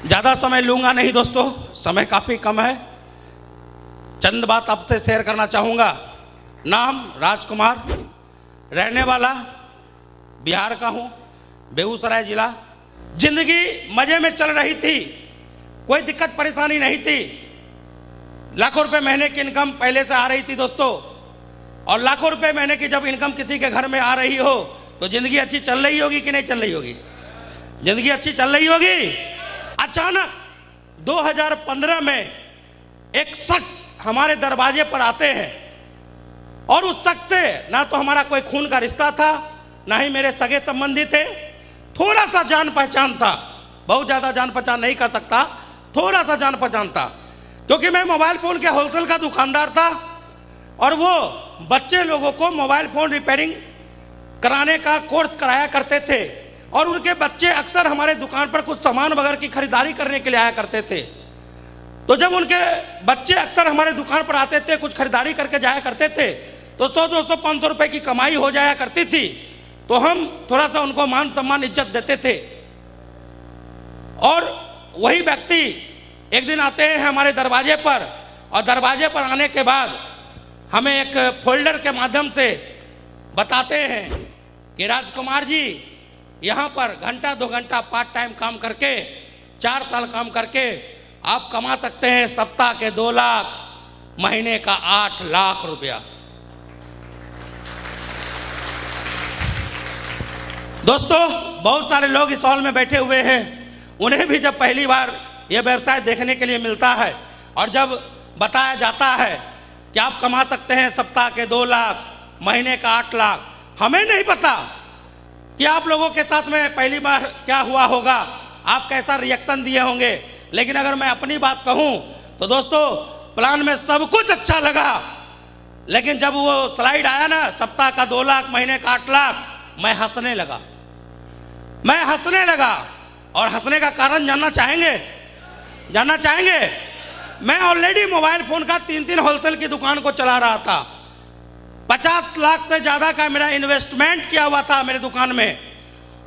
ज़्यादा समय लूँगा नहीं दोस्तों, समय काफ़ी कम है। चंद बात आपसे शेयर करना चाहूँगा। नाम राजकुमार, रहने वाला बिहार का हूँ, बेगूसराय जिला। जिंदगी मज़े में चल रही थी, कोई दिक्कत परेशानी नहीं थी। लाखों रुपए महीने की इनकम पहले से आ रही थी दोस्तों। और लाखों रुपए महीने की जब इनकम किसी के घर में आ रही हो तो ज़िंदगी अच्छी चल रही होगी कि नहीं चल रही होगी? ज़िंदगी अच्छी चल रही होगी। अचानक 2015 में एक शख्स हमारे दरवाजे पर आते हैं और उस शख्स से ना तो हमारा कोई खून का रिश्ता था, ना ही मेरे सगे संबंधी थे। थोड़ा सा जान पहचान था, बहुत ज़्यादा जान पहचान नहीं कर सकता, थोड़ा सा जान पहचान था, क्योंकि मैं मोबाइल फ़ोन के होलसेल का दुकानदार था और वो बच्चे लोगों को मोबाइल फ़ोन रिपेयरिंग कराने का कोर्स कराया करते थे। और उनके बच्चे अक्सर हमारे दुकान पर कुछ सामान वगैरह की खरीदारी करने के लिए आया करते थे। तो जब उनके बच्चे अक्सर हमारे दुकान पर आते थे, कुछ खरीदारी करके जाया करते थे, तो 100-200 500 रुपये की कमाई हो जाया करती थी। तो हम थोड़ा सा उनको मान सम्मान इज्जत देते थे। और वही व्यक्ति एक दिन आते हैं हमारे दरवाजे पर, और दरवाजे पर आने के बाद हमें एक फोल्डर के माध्यम से बताते हैं कि राजकुमार जी, यहाँ पर घंटा 2 घंटा पार्ट टाइम काम करके 4 साल काम करके आप कमा सकते हैं सप्ताह के 2 लाख, महीने का 8 लाख रुपया। दोस्तों, बहुत सारे लोग इस हॉल में बैठे हुए हैं, उन्हें भी जब पहली बार यह व्यवसाय देखने के लिए मिलता है और जब बताया जाता है कि आप कमा सकते हैं सप्ताह के 2 लाख, महीने का 8 लाख, हमें नहीं पता कि आप लोगों के साथ में पहली बार क्या हुआ होगा, आप कैसा रिएक्शन दिए होंगे। लेकिन अगर मैं अपनी बात कहूं तो दोस्तों, प्लान में सब कुछ अच्छा लगा, लेकिन जब वो स्लाइड आया ना, सप्ताह का 2 लाख, महीने का 8 लाख, मैं हंसने लगा। और हंसने का कारण जानना चाहेंगे? मैं ऑलरेडी मोबाइल फ़ोन का 3 होलसेल की दुकान को चला रहा था। 50 लाख से ज़्यादा का मेरा इन्वेस्टमेंट किया हुआ था मेरे दुकान में।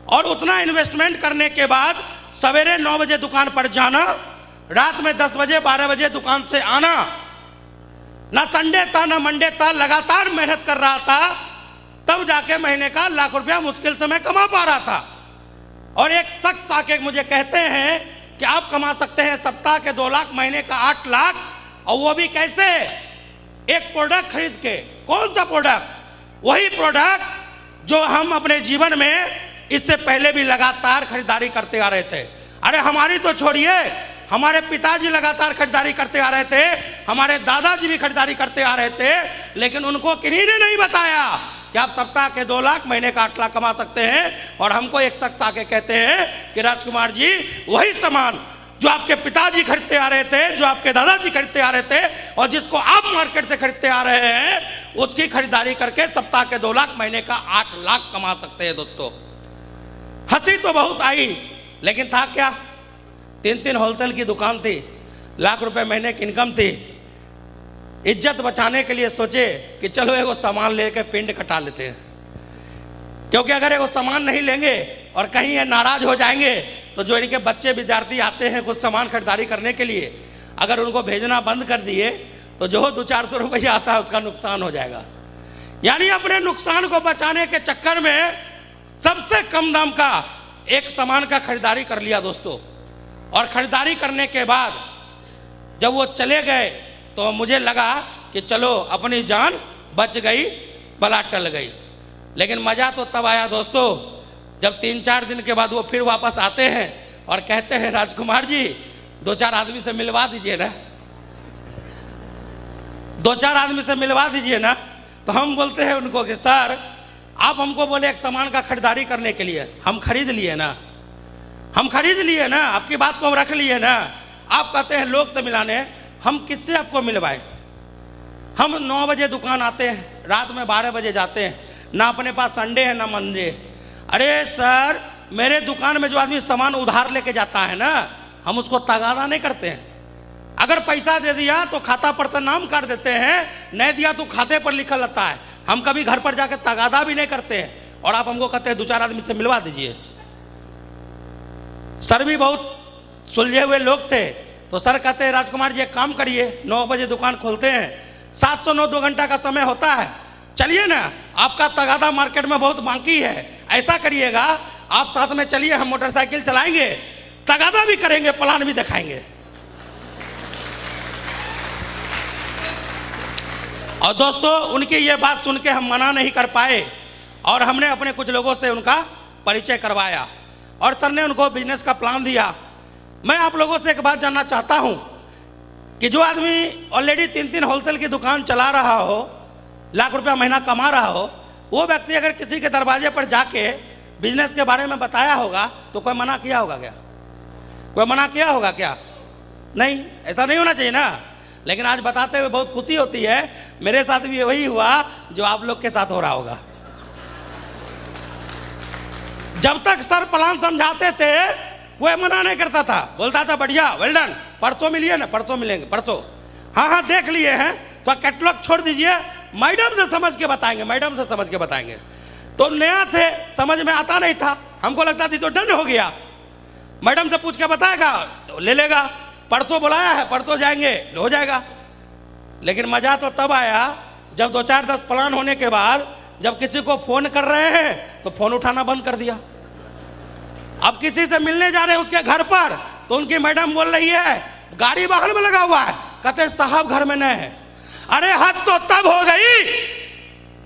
और उतना इन्वेस्टमेंट करने के बाद सवेरे 9 बजे दुकान पर जाना, रात में 10 बजे 12 बजे दुकान से आना, ना संडे था ना मंडे था, लगातार मेहनत कर रहा था, तब जाके महीने का 1 लाख रुपया मुश्किल से मैं कमा पा रहा था। और एक शख्स आके मुझे कहते हैं कि आप कमा सकते हैं सप्ताह के 2 लाख, महीने का 8 लाख, और वो भी कैसे? एक प्रोडक्ट खरीद के। कौन सा प्रोडक्ट? वही प्रोडक्ट जो हम अपने जीवन में इससे पहले भी लगातार खरीदारी करते आ रहे थे। अरे हमारी तो छोड़िए, हमारे पिताजी लगातार खरीदारी करते आ रहे थे, हमारे दादाजी भी खरीदारी करते आ रहे थे, लेकिन उनको किन्हीं ने नहीं बताया कि आप सप्ताह के 2 लाख, महीने का 8 लाख कमा सकते हैं। और हमको एक शख्स आके कहते हैं कि राजकुमार जी, वही सामान जो आपके पिताजी खरीदते आ रहे थे, जो आपके दादाजी खरीदते आ रहे थे, और जिसको आप मार्केट से खरीदते आ रहे हैं, उसकी खरीदारी करके सप्ताह के 2 लाख, महीने का 8 लाख कमा सकते हैं। दोस्तों, हंसी तो बहुत आई, लेकिन था क्या? 3 होलसेल की दुकान थी, लाख रुपए महीने की इनकम थी। इज्जत बचाने के लिए सोचे कि चलो एगो सामान लेके पिंड कटा लेते हैं, क्योंकि अगर एगो सामान नहीं लेंगे और कहीं ये नाराज हो जाएंगे तो जो इनके बच्चे विद्यार्थी आते हैं कुछ सामान खरीदारी करने के लिए, अगर उनको भेजना बंद कर दिए तो जो 200-400 रुपये आता है उसका नुकसान हो जाएगा। यानी अपने नुकसान को बचाने के चक्कर में सबसे कम दाम का एक सामान का खरीदारी कर लिया दोस्तों। और खरीदारी करने के बाद जब वो चले गए तो मुझे लगा कि चलो अपनी जान बच गई, बला टल गई। लेकिन मज़ा तो तब आया दोस्तों जब 3-4 दिन के बाद वो फिर वापस आते हैं और कहते हैं, राजकुमार जी 2-4 आदमी से मिलवा दीजिए ना, 2-4 आदमी से मिलवा दीजिए ना। तो हम बोलते हैं उनको कि सर, आप हमको बोले एक सामान का खरीदारी करने के लिए, हम खरीद लिए ना, आपकी बात को हम रख लिए ना। आप कहते हैं लोग से मिलाने, हम किससे आपको मिलवाएं? हम 9 बजे दुकान आते हैं, रात में 12 बजे जाते हैं, ना अपने पास संडे है ना मंडे। अरे सर, मेरे दुकान में जो आदमी सामान उधार लेके जाता है ना, हम उसको तगादा नहीं करते हैं। अगर पैसा दे दिया तो खाता पर तो नाम काट देते हैं, नहीं दिया तो खाते पर लिखा रहता है। हम कभी घर पर जाकर तगादा भी नहीं करते हैं। और आप हमको कहते हैं 2-4 आदमी से मिलवा दीजिए। सर भी बहुत सुलझे हुए लोग थे। तो सर कहते हैं राजकुमार जी एक काम करिए, 9 बजे दुकान खोलते हैं, 709 2 घंटा का समय होता है, चलिए ना, आपका तगादा मार्केट में बहुत बाकी है, ऐसा करिएगा आप साथ में चलिए, हम मोटरसाइकिल चलाएंगे, तगादा भी करेंगे, प्लान भी दिखाएंगे। और दोस्तों उनकी ये बात सुन के हम मना नहीं कर पाए और हमने अपने कुछ लोगों से उनका परिचय करवाया और सर ने उनको बिजनेस का प्लान दिया। मैं आप लोगों से एक बात जानना चाहता हूं कि जो आदमी ऑलरेडी 3 होलसेल की दुकान चला रहा हो, लाख रुपया महीना कमा रहा हो, वो व्यक्ति अगर किसी के दरवाजे पर जाके बिजनेस के बारे में बताया होगा तो कोई मना किया होगा क्या? कोई मना किया होगा क्या? नहीं, ऐसा नहीं होना चाहिए ना। लेकिन आज बताते हुए बहुत खुशी होती है, मेरे साथ भी वही हुआ जो आप लोग के साथ हो रहा होगा। जब तक सर प्लान समझाते थे कोई मना नहीं करता था, बोलता था बढ़िया, वेल डन, परसों मिलिए ना, परसों मिलेंगे, परसों, हाँ देख लिए हैं तो कैटलॉग छोड़ दीजिए, मैडम से समझ के बताएंगे, मैडम से समझ के बताएंगे। तो नया थे, समझ में आता नहीं था, हमको लगता थी तो डन हो गया, मैडम से पूछ के बताएगा तो ले लेगा, परसों बुलाया है परसों जाएंगे, हो जाएगा। लेकिन मजा तो तब आया जब 2-4-10 प्लान होने के बाद जब किसी को फोन कर रहे हैं तो फोन उठाना बंद कर दिया। अब किसी से मिलने जा रहे हैं उसके घर पर तो उनकी मैडम बोल रही है गाड़ी बाहर में लगा हुआ है, कहते हैं साहब घर में नहीं है। अरे हद तो तब हो गई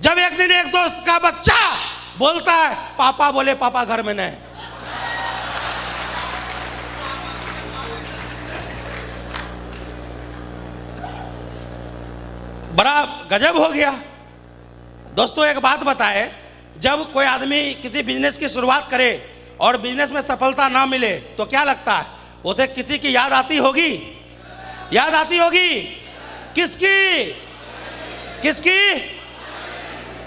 जब एक दिन एक दोस्त का बच्चा बोलता है पापा बोले पापा घर में नहीं। बड़ा गजब हो गया। दोस्तों एक बात बताए, जब कोई आदमी किसी बिजनेस की शुरुआत करे और बिजनेस में सफलता ना मिले तो क्या लगता है? उसे किसी की याद आती होगी, याद आती होगी, किसकी किसकी?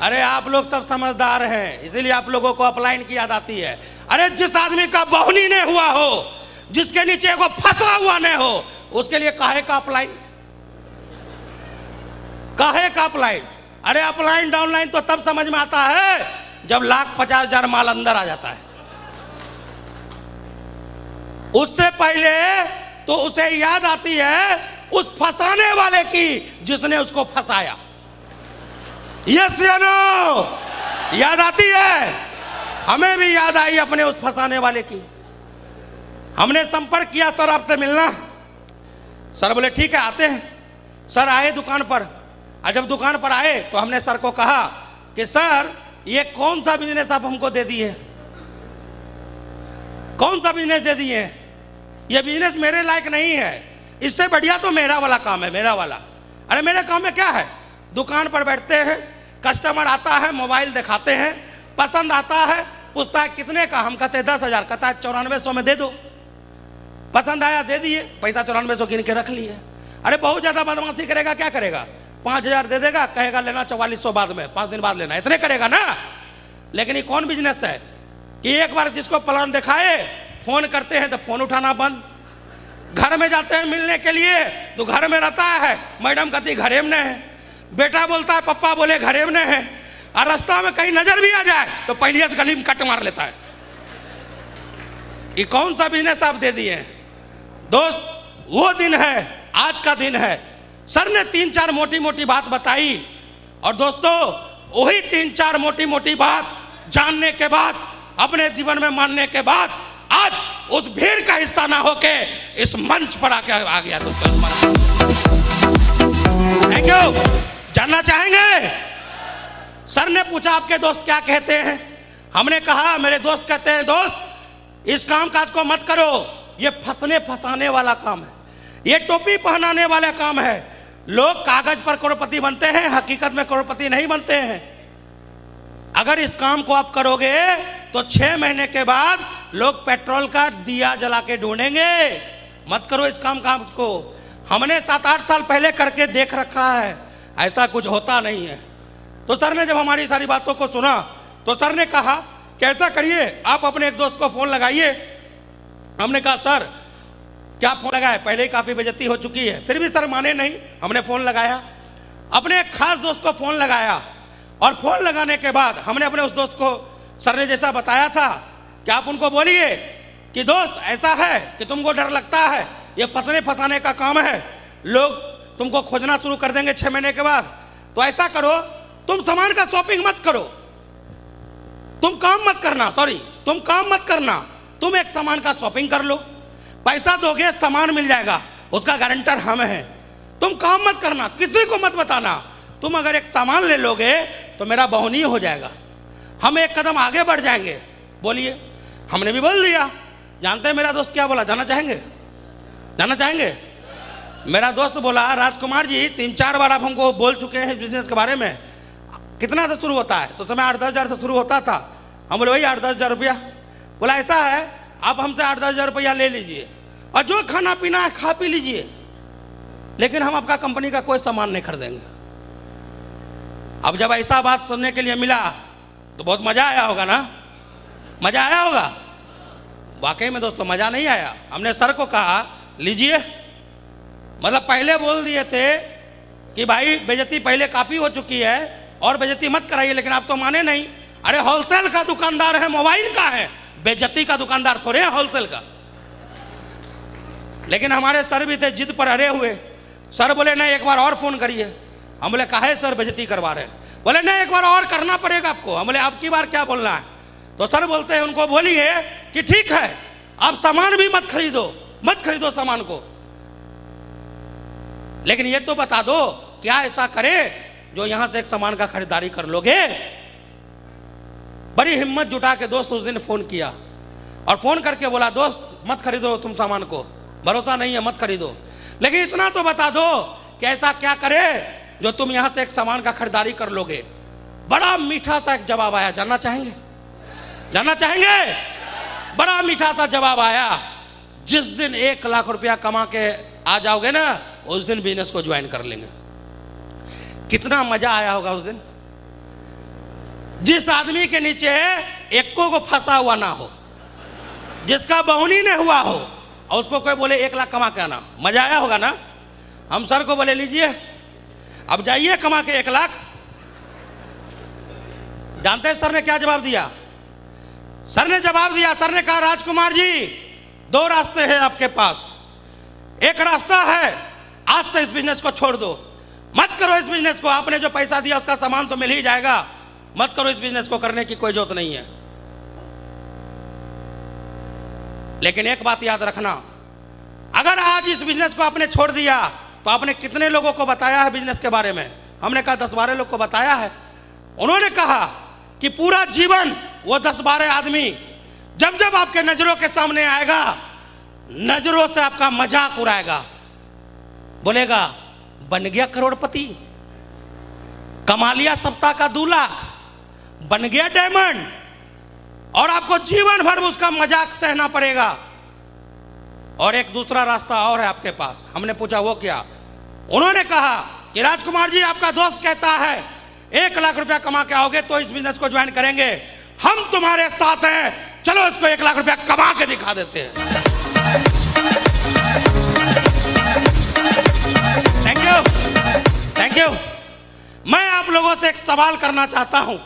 अरे आप लोग सब समझदार हैं इसीलिए आप लोगों को अपलाइन की याद आती है। अरे जिस आदमी का बहुनी नहीं हुआ हो, जिसके नीचे को फंसा हुआ नहीं हो, उसके लिए काहे का अपलाइन, काहे का अपलाइन? अरे अपलाइन डाउनलाइन तो तब समझ में आता है जब 1,50,000 माल अंदर आ जाता है। उससे पहले तो उसे याद आती है उस फंसाने वाले की जिसने उसको फंसाया। यस या नो? याद आती है? हमें भी याद आई अपने उस फंसाने वाले की। हमने संपर्क किया, सर आपसे मिलना। सर बोले ठीक है आते हैं। सर आए दुकान पर, और जब दुकान पर आए तो हमने सर को कहा कि सर ये कौन सा बिजनेस आप हमको दे दिए, कौन सा बिजनेस दे दिए? ये बिजनेस मेरे लायक नहीं है, इससे बढ़िया तो मेरा वाला काम है, मेरा वाला। अरे मेरे काम में क्या है? दुकान पर बैठते हैं, कस्टमर आता है, मोबाइल दिखाते हैं, पसंद आता है, पूछता है कितने का, हम कहते हैं 10,000, कहता है 9400 में दे दो। पसंद आया दे दिए, पैसा 9400 गिन के रख लिए। अरे बहुत ज्यादा बदमाशी करेगा, क्या करेगा? 5,000 दे देगा, कहेगा लेना 4400 बाद में, 5 दिन बाद लेना, इतने करेगा ना। लेकिन ये कौन बिजनेस है कि एक बार जिसको प्लान दिखाए फोन करते हैं तो फोन उठाना बंद। घर में जाते हैं मिलने के लिए तो घर में रहता है, मैडम कहती घरे में है, बेटा बोलता है पप्पा बोले घरे में है, और रास्ता में कहीं नजर भी आ जाए तो पहले गली में कट मार लेता है। ये कौन सा बिजनेस आप दे दिए हैं? दोस्त वो दिन है, आज का दिन है। सर ने 3-4 मोटी मोटी बात बताई और दोस्तों वही 3-4 मोटी मोटी बात जानने के बाद, अपने जीवन में मानने के बाद आज उस भीड़ का हिस्सा ना होके इस मंच पर आके आ गया। दोस्तों थैंक यू। जानना चाहेंगे? सर ने पूछा आपके दोस्त क्या कहते हैं? हमने कहा मेरे दोस्त कहते हैं दोस्त इस काम काज को मत करो, ये फंसने फंसाने वाला काम है, ये टोपी पहनाने वाला काम है। लोग कागज पर करोड़पति बनते हैं, हकीकत में करोड़पति नहीं बनते हैं। अगर इस काम को आप करोगे तो 6 महीने के बाद लोग पेट्रोल का दिया जला के ढूंढेंगे। मत करो इस काम को। हमने 7-8 साल पहले करके देख रखा है, ऐसा कुछ होता नहीं है। तो सर ने जब हमारी सारी बातों को सुना तो सर ने कहा कि ऐसा करिए आप अपने एक दोस्त को फोन लगाइए। हमने कहा सर क्या फोन लगाए, पहले ही काफी बेइज्जती हो चुकी है। फिर भी सर माने नहीं, हमने फोन लगाया, अपने एक खास दोस्त को फोन लगाया और फोन लगाने के बाद हमने अपने उस दोस्त को सर ने जैसा बताया था कि आप उनको बोलिए कि दोस्त ऐसा है कि तुमको डर लगता है ये फंसने फंसाने का काम है, लोग तुमको खोजना शुरू कर देंगे 6 महीने के बाद, तो ऐसा करो तुम सामान का शॉपिंग मत करो, तुम काम मत करना, तुम एक सामान का शॉपिंग कर लो, पैसा दोगे सामान मिल जाएगा, उसका गारंटर हम हैं, तुम काम मत करना, किसी को मत बताना, तुम अगर एक सामान ले लोगे तो मेरा बहुनी हो जाएगा, हम एक कदम आगे बढ़ जाएंगे। बोलिए, हमने भी बोल दिया। जानते हैं मेरा दोस्त क्या बोला? जाना चाहेंगे? मेरा दोस्त बोला, राजकुमार जी 3-4 बार आप हमको बोल चुके हैं इस बिजनेस के बारे में, कितना से शुरू होता है? तो समय 8-10 हज़ार से शुरू होता था। हम बोले भाई 8-10 हज़ार रुपया। बोला ऐसा है आप हमसे 8-10 हज़ार रुपया ले लीजिए और जो खाना पीना है खा पी लीजिए, लेकिन हम आपका कंपनी का कोई सामान नहीं खरीदेंगे। अब जब ऐसा बात सुनने के लिए मिला तो बहुत मजा आया होगा ना? मजा आया होगा? वाकई में दोस्तों मजा नहीं आया। हमने सर को कहा लीजिए, मतलब पहले बोल दिए थे कि भाई बेइज्जती पहले काफी हो चुकी है और बेइज्जती मत कराइए, लेकिन आप तो माने नहीं। अरे होलसेल का दुकानदार है, मोबाइल का है, बेइज्जती का दुकानदार थोड़े है होलसेल का। लेकिन हमारे सर भी थे जिद पर अड़े हुए। सर बोले नहीं एक बार और फोन करिए। हम बोले काहे सर बेइज्जती करवा रहे हैं? बोले नहीं एक बार और करना पड़ेगा आपको। हम बोले अब की बार क्या बोलना है? तो सर बोलते हैं उनको बोलिए कि ठीक है आप सामान भी मत खरीदो सामान को, लेकिन ये तो बता दो क्या ऐसा करे जो यहां से एक सामान का खरीदारी कर लोगे। बड़ी हिम्मत जुटा के दोस्त उस दिन फोन किया और फोन करके बोला दोस्त मत खरीदो तुम सामान को, भरोसा नहीं है मत खरीदो, लेकिन इतना तो बता दो कि ऐसा क्या करे जो तुम यहां से एक सामान का खरीदारी कर लोगे। बड़ा मीठा सा एक जवाब आया। जानना चाहेंगे? बड़ा मीठा सा जवाब आया, जिस दिन 1 लाख रुपया कमा के आ जाओगे ना उस दिन बिजनेस को ज्वाइन कर लेंगे। कितना मजा आया होगा उस दिन। जिस आदमी के नीचे एक्को को फंसा हुआ ना हो, जिसका बहुनी नहीं हुआ हो और उसको कोई बोले 1 लाख कमा के आना, मजा आया होगा ना। हम सर को बोले लीजिए अब जाइए कमा के 1 लाख। जानते हैं सर ने क्या जवाब दिया? सर ने कहा राजकुमार जी 2 रास्ते हैं आपके पास। एक रास्ता है आज से इस बिजनेस को छोड़ दो, मत करो इस बिजनेस को, आपने जो पैसा दिया उसका सामान तो मिल ही जाएगा, मत करो इस बिजनेस को, करने की कोई जरूरत नहीं है। लेकिन एक बात याद रखना, अगर आज इस बिजनेस को आपने छोड़ दिया तो आपने कितने लोगों को बताया है बिजनेस के बारे में? हमने कहा 10-12 लोग को बताया है। उन्होंने कहा कि पूरा जीवन वो 10-12 आदमी जब जब आपके नजरों के सामने आएगा नजरों से आपका मजाक उड़ाएगा, बोलेगा बन गया करोड़पति, कमा लिया सप्ताह का 2 लाख, बन गया डायमंड, और आपको जीवन भर उसका मजाक सहना पड़ेगा। और एक दूसरा रास्ता और है आपके पास। हमने पूछा वो क्या? उन्होंने कहा कि राजकुमार जी आपका दोस्त कहता है 1 लाख रुपया कमा के आओगे तो इस बिजनेस को ज्वाइन करेंगे, हम तुम्हारे साथ हैं, चलो इसको 1 लाख रुपया कमा के दिखा देते हैं। Thank you. मैं आप लोगों से एक सवाल करना चाहता हूं,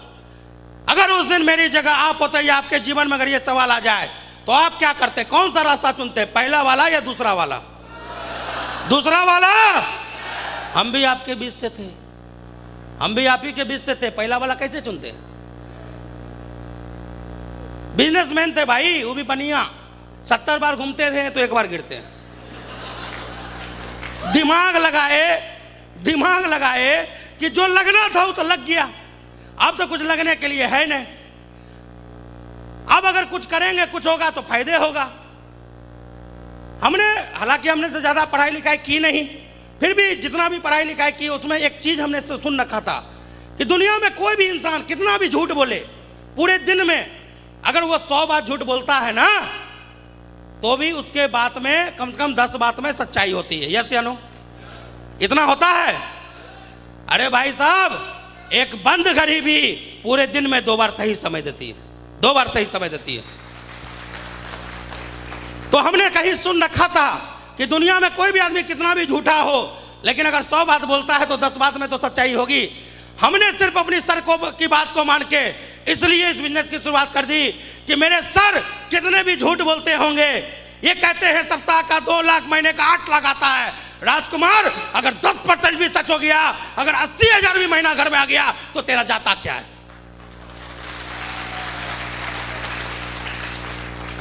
अगर उस दिन मेरी जगह आप होते या आपके जीवन में अगर ये सवाल आ जाए तो आप क्या करते? कौन सा रास्ता चुनते? पहला वाला या दूसरा वाला? दूसरा वाला। हम भी आपके बीच से थे, हम भी आप ही के बीच से थे, पहला वाला कैसे चुनते? बिजनेसमैन थे भाई, वो भी बनिया, 70 बार घूमते थे तो 1 बार गिरते हैं। दिमाग लगाए कि जो लगना था वो तो लग गया, अब तो कुछ लगने के लिए है नहीं, अब अगर कुछ करेंगे कुछ होगा तो फायदे होगा। हालांकि हमने तो ज्यादा पढ़ाई लिखाई की नहीं, फिर भी जितना भी पढ़ाई लिखाई की उसमें एक चीज हमने सुन रखा था कि दुनिया में कोई भी इंसान कितना भी झूठ बोले, पूरे दिन में अगर वो 100 बार झूठ बोलता है ना तो भी उसके बात में कम से कम 10 बात में सच्चाई होती है। यस या नो? इतना होता है? अरे भाई साहब, एक बंद घड़ी भी पूरे दिन में 2 बार सही समय देती है, 2 बार सही समय देती है। तो हमने कहीं सुन रखा था कि दुनिया में कोई भी आदमी कितना भी झूठा हो, लेकिन अगर 100 बात बोलता है तो 10 बात में तो सच्चाई होगी। हमने सिर्फ अपनी सर की बात को मान के इसलिए इस बिजनेस की शुरुआत कर दी कि मेरे सर कितने भी झूठ बोलते होंगे, ये कहते हैं सप्ताह का 2 लाख, महीने का 8 लाख आता है। राजकुमार, अगर 10% भी सच हो गया, अगर 80,000 भी महीना घर में आ गया, तो तेरा जाता क्या है?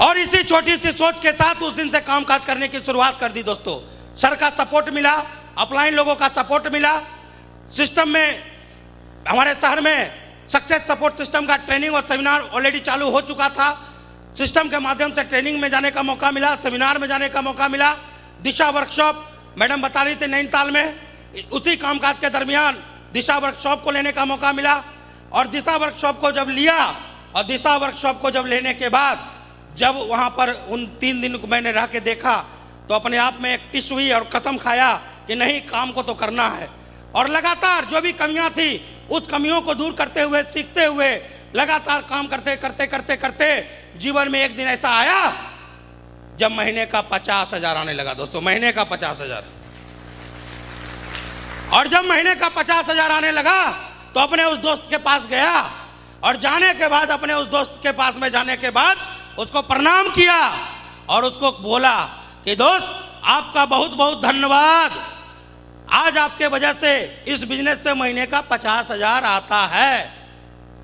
और इसी छोटी सी सोच के साथ उस दिन से कामकाज करने की शुरुआत कर दी दोस्तों। सर का सपोर्ट मिला, अपलाइन लोगों का सपोर्ट मिला। सिस्टम में हमारे शहर में सक्सेस सपोर्ट सिस्टम का ट्रेनिंग और सेमिनार ऑलरेडी चालू हो चुका था। सिस्टम के माध्यम से ट्रेनिंग में जाने का मौका मिला, सेमिनार में जाने का मौका मिला। दिशा वर्कशॉप मैडम बता रही थी नैनीताल में, उसी कामकाज के दरमियान दिशा वर्कशॉप को लेने का मौका मिला। और दिशा वर्कशॉप को जब लिया और दिशा वर्कशॉप को जब लेने के बाद जब वहाँ पर उन 3 दिन को मैंने रह के देखा, तो अपने आप में एक टिश हुई और कसम खाया कि नहीं, काम को तो करना है। और लगातार जो भी कमियां थी उस कमियों को दूर करते हुए, सीखते हुए, लगातार काम करते करते करते करते जीवन में एक दिन ऐसा आया जब महीने का 50,000 आने लगा दोस्तों, महीने का 50,000। और जब महीने का 50,000 आने लगा तो अपने उस दोस्त के पास गया और जाने के बाद अपने उस दोस्त के पास में जाने के बाद उसको प्रणाम किया और उसको बोला कि दोस्त आपका बहुत बहुत धन्यवाद, आज आपके वजह से इस बिजनेस से महीने का 50,000 आता है।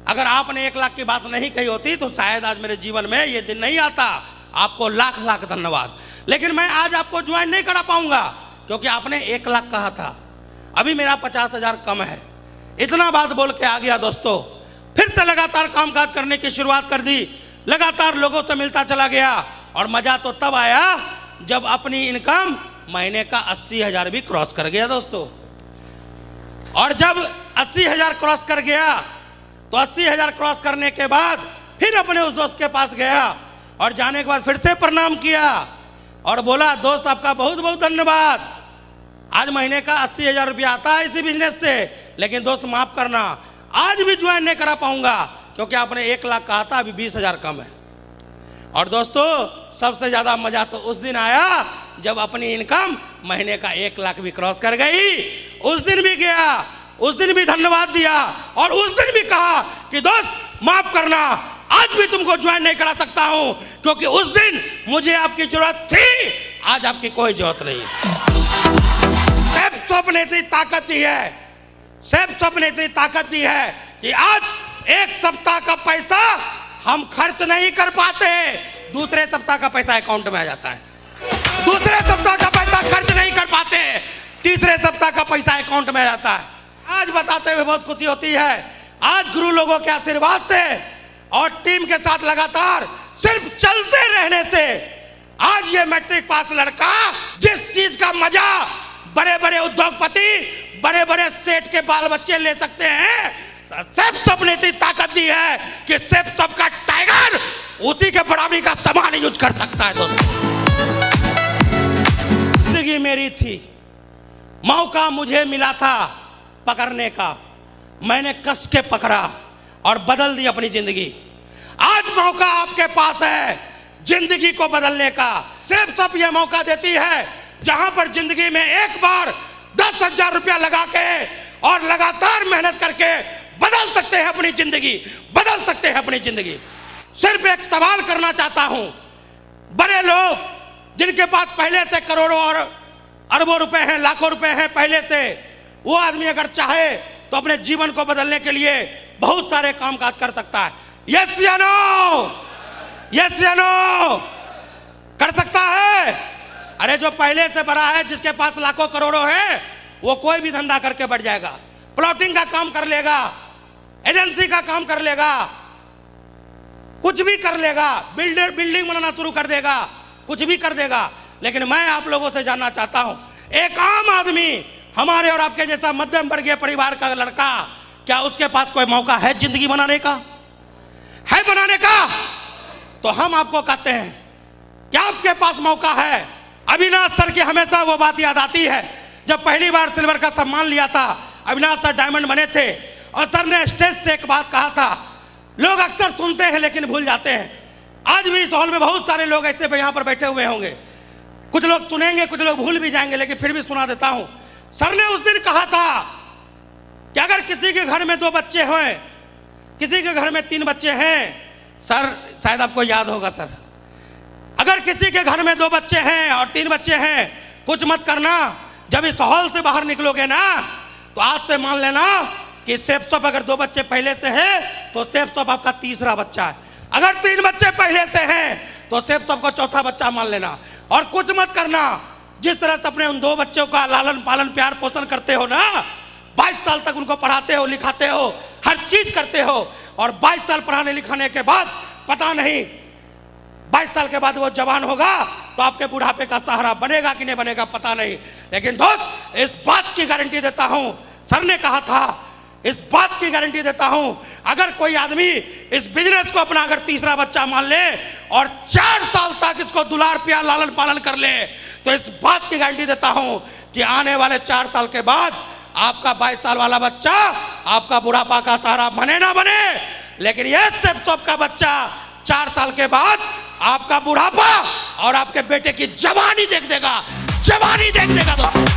अगर आपने 1 लाख की बात नहीं कही होती तो शायद आज मेरे जीवन में ये दिन नहीं आता। आपको लाख लाख धन्यवाद। लेकिन मैं आज आपको ज्वाइन नहीं करा पाऊंगा क्योंकि आपने 1 लाख कहा था, अभी मेरा 50,000 कम है। इतना बात बोल के आ गया दोस्तों। फिर से लगातार कामकाज करने की शुरुआत कर दी, लगातार लोगों से मिलता चला गया। और मजा तो तब आया जब अपनी इनकम महीने का 80,000 भी क्रॉस कर गया दोस्तों। और जब 80,000 क्रॉस कर गया तो 80,000 क्रॉस करने के बाद फिर अपने उस दोस्त के पास गया और जाने के बाद फिर से प्रणाम किया और बोला दोस्त आपका बहुत बहुत धन्यवाद, आज महीने का 80,000 रुपया आता है इसी बिजनेस से, लेकिन दोस्त माफ करना आज भी ज्वाइन नहीं करा पाऊंगा क्योंकि आपने 1 लाख कहा था, अभी 20,000 कम है। और दोस्तों सबसे ज्यादा मजा तो उस दिन आया जब अपनी इनकम महीने का 1 लाख भी क्रॉस कर गई। उस दिन भी गया, उस दिन भी धन्यवाद दिया और उस दिन भी कहा कि दोस्त माफ करना, आज भी तुमको ज्वाइन नहीं करा सकता हूं क्योंकि उस दिन मुझे आपकी जरूरत थी, आज आपकी कोई जरूरत नहीं है। सेफ शॉप ने इतनी ताकत दी है, सेफ शॉप ने इतनी ताकत दी है कि आज 1 सप्ताह का पैसा हम खर्च नहीं कर पाते, दूसरे सप्ताह का पैसा अकाउंट में आ जाता है। दूसरे सप्ताह का पैसा खर्च नहीं कर पाते, तीसरे सप्ताह का पैसा अकाउंट में आ जाता है। आज बताते हुए बहुत खुशी होती है, आज गुरु लोगों के आशीर्वाद से और टीम के साथ लगातार सिर्फ चलते रहने से आज ये मैट्रिक पास लड़का जिस चीज का मजा बड़े बड़े उद्योगपति, बड़े बड़े सेठ के बाल बच्चे ले सकते हैं, सेफ शॉप ने इतनी ताकत दी है कि सेफ शॉप का टाइगर उसी के बराबरी का सामान यूज कर सकता है। दोस्तों जिंदगी मेरी थी, मौका मुझे मिला था पकड़ने का, मैंने कस के पकड़ा और बदल दी अपनी जिंदगी। आज मौका आपके पास है जिंदगी को बदलने का। सेफ शॉप यह मौका देती है जहां पर जिंदगी में एक बार 10,000 रुपया लगा के और लगातार मेहनत करके बदल सकते हैं अपनी जिंदगी, बदल सकते हैं अपनी जिंदगी। सिर्फ एक सवाल करना चाहता हूं, बड़े लोग जिनके पास पहले से करोड़ों और अरबों रुपए हैं, लाखों रुपए हैं पहले से, वो आदमी अगर चाहे तो अपने जीवन को बदलने के लिए बहुत सारे काम काज कर सकता है। यस या नो? यस या नो? कर सकता है। अरे जो पहले से बड़ा है, जिसके पास लाखों करोड़ों है, वो कोई भी धंधा करके बढ़ जाएगा। प्लॉटिंग का काम कर लेगा, एजेंसी का काम कर लेगा, कुछ भी कर लेगा, बिल्डिंग बनाना शुरू कर देगा, कुछ भी कर देगा। लेकिन मैं आप लोगों से जानना चाहता हूं, एक आम आदमी, हमारे और आपके जैसा मध्यम वर्गीय परिवार का लड़का, क्या उसके पास कोई मौका है जिंदगी बनाने का? है बनाने का? तो हम आपको कहते हैं क्या आपके पास मौका है? अविनाश सर की हमेशा वो बात याद आती है जब पहली बार सिल्वर का सम्मान लिया था, अविनाश सर डायमंड बने थे और सर ने स्टेज से एक बात कहा था, लोग अक्सर सुनते हैं लेकिन भूल जाते हैं। आज भी इस हॉल में बहुत सारे लोग ऐसे यहाँ पर बैठे हुए होंगे, कुछ लोग सुनेंगे, कुछ लोग भूल भी जाएंगे, लेकिन फिर भी सुना देता हूं। सर ने उस दिन कहा था कि अगर किसी के घर में 2 बच्चे हैं, किसी के घर में 3 बच्चे हैं, शायद आपको याद होगा सर। अगर किसी के घर में 2 बच्चे हैं और 3 बच्चे हैं, कुछ मत करना। जब इस हॉल से बाहर निकलोगे ना, तो आज से मान लेना कि सेफ शॉप अगर 2 बच्चे पहले से हैं तो सेफ शॉप आपका तीसरा बच्चा है। अगर 3 बच्चे पहले से हैं तो सेफ शॉप को चौथा बच्चा मान लेना। और कुछ मत करना। जिस तरह से अपने उन 2 बच्चों का लालन पालन प्यार पोषण करते हो ना, 22 साल तक उनको पढ़ाते हो, लिखाते हो, हर चीज करते हो, और 22 साल पढ़ाने लिखाने के बाद पता नहीं 22 साल के बाद वो जवान होगा तो आपके बुढ़ापे का सहारा बनेगा कि नहीं बनेगा पता नहीं। लेकिन दोस्त, इस बात की गारंटी देता हूं, सर ने कहा था, इस बात की गारंटी देता हूं, अगर कोई आदमी इस बिजनेस को अपना अगर तीसरा बच्चा मान ले और 4 साल तक इसको दुलार प्यार लालन पालन कर ले, तो इस बात की गारंटी देता हूं कि आने वाले 4 साल के बाद आपका 22 साल वाला बच्चा आपका बुढ़ापा का सहारा बने ना बने, लेकिन ये सेफ शॉप का बच्चा 4 साल के बाद आपका बुढ़ापा और आपके बेटे की जवानी देख देगा, जवानी देख देगा।